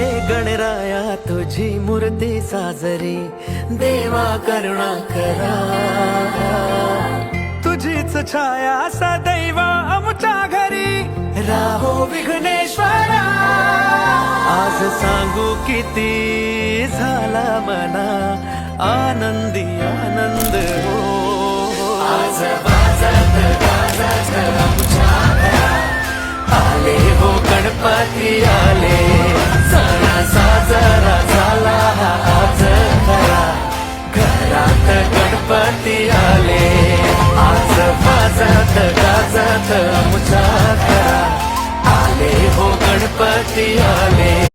हे गणराया तुझी मूर्ती साजरी, देवा करुणा करा. तुझीच छाया सदैव आमच्या घरी, राहो विघ्नेश्वरा. आज सांगू किती झाला मना आनंदी आनंद हो. आज वाजत गाजत आमच्या घरात आले हो गणपती आले. सणा साजरा झाला हा आज खरा, घरात गणपती आले. आज वाजत गाजत आमच्या घरात आले हो गणपती आले.